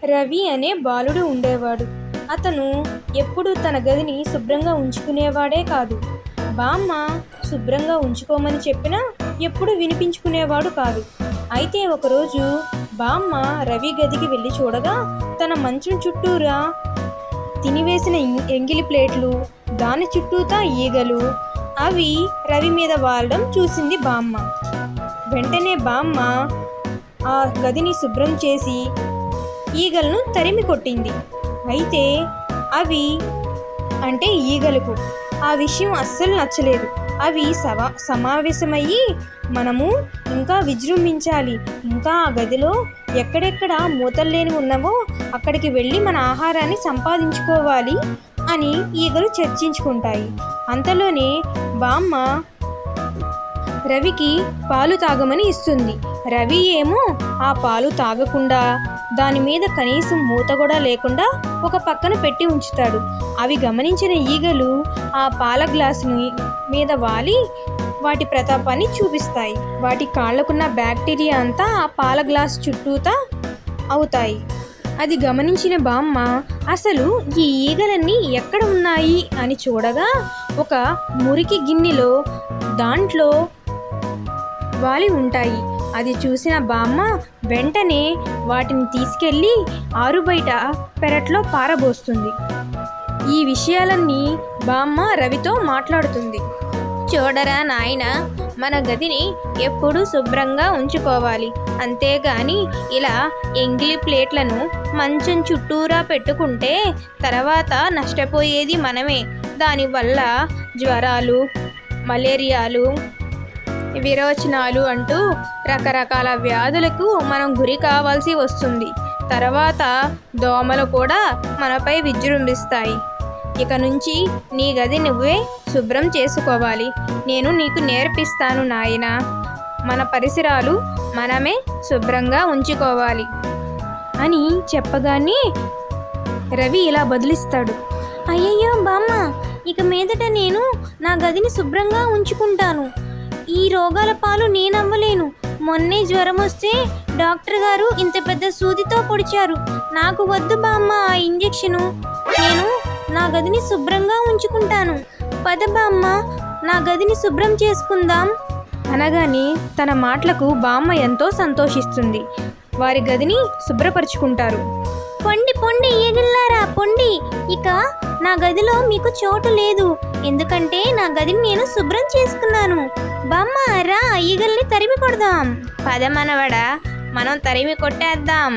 రవి అనే బాలుడు ఉండేవాడు. అతను ఎప్పుడూ తన గదిని శుభ్రంగా ఉంచుకునేవాడే కాదు. బామ్మ శుభ్రంగా ఉంచుకోమని చెప్పినా ఎప్పుడూ వినిపించుకునేవాడు కాదు. అయితే ఒకరోజు బామ్మ రవి గదికి వెళ్ళి చూడగా తన మంచం చుట్టూరా తినివేసిన ఎంగిలి ప్లేట్లు, దాని చుట్టూతా ఈగలు, అవి రవి మీద వాలడం చూసింది బామ్మ. వెంటనే బామ్మ ఆ గదిని శుభ్రం చేసి ఈగలను తరిమి కొట్టింది. అయితే అవి అంటే ఈగలకు ఆ విషయం అస్సలు నచ్చలేదు. అవి సమావేశమయ్యి మనము ఇంకా విజృంభించాలి, ఇంకా ఆ గదిలో ఎక్కడెక్కడ మూతలు లేని ఉన్నవో అక్కడికి వెళ్ళి మన ఆహారాన్ని సంపాదించుకోవాలి అని ఈగలు చర్చించుకుంటాయి. అంతలోనే బామ్మ రవికి పాలు తాగమని ఇస్తుంది. రవి ఏమో ఆ పాలు తాగకుండా దాని మీద కనీసం మూత కూడా లేకుండా ఒక పక్కన పెట్టి ఉంచుతాడు. అవి గమనించిన ఈగలు ఆ పాల గ్లాసుని మీద వాలి వాటి ప్రతాపాన్ని చూపిస్తాయి. వాటి కాళ్ళకున్న బ్యాక్టీరియా అంతా ఆ పాల గ్లాసు చుట్టూతా అవుతాయి. అది గమనించిన బామ్మ అసలు ఈ ఈగలన్నీ ఎక్కడ ఉన్నాయి అని చూడగా ఒక మురికి గిన్నెలో దాంట్లో వాలి ఉంటాయి. అది చూసిన బామ్మ వెంటనే వాటిని తీసుకెళ్ళి ఆరుబయట పెరట్లో పారబోస్తుంది. ఈ విషయాలన్నీ బామ్మ రవితో మాట్లాడుతుంది. చూడరా నాయన, మన గదిని ఎప్పుడూ శుభ్రంగా ఉంచుకోవాలి, అంతేగాని ఇలా ఎంగిలి ప్లేట్లను మంచం చుట్టూరా పెట్టుకుంటే తర్వాత నష్టపోయేది మనమే. దానివల్ల జ్వరాలు, మలేరియాలు, విరోచనాలు అంటూ రకరకాల వ్యాధులకు మనం గురి కావాల్సి వస్తుంది. తర్వాత దోమలు కూడా మనపై విజృంభిస్తాయి. ఇక నుంచి నీ గది నువ్వే శుభ్రం చేసుకోవాలి. నేను నీకు నేర్పిస్తాను నాయనా. మన పరిసరాలు మనమే శుభ్రంగా ఉంచుకోవాలి అని చెప్పగానే రవి ఇలా బదులిస్తాడు. అయ్యయ్యో బామ్మ, ఇక మీదట నేను నా గదిని శుభ్రంగా ఉంచుకుంటాను. ఈ రోగాల పాలు నేనవ్వలేను. మొన్నే జ్వరం వస్తే డాక్టర్ గారు ఇంత పెద్ద సూదితో పొడిచారు. నాకు వద్దు బామ్మ ఆ ఇంజెక్షను. నేను నా గదిని శుభ్రంగా ఉంచుకుంటాను. పద బామ్మ, నా గదిని శుభ్రం చేసుకుందాం అనగానే తన మాటలకు బామ్మ ఎంతో సంతోషిస్తుంది. వారి గదిని శుభ్రపరుచుకుంటారు. పొండి పొండి ఈగల్లారా పొండి, ఇక నా గదిలో మీకు చోటు లేదు, ఎందుకంటే నా గదిని నేను శుభ్రం చేసుకున్నాను. బామ్మ రా, ఈగల్ని తరిమి కొడదాం. పద మనవడా, మనం తరిమి కొట్టేద్దాం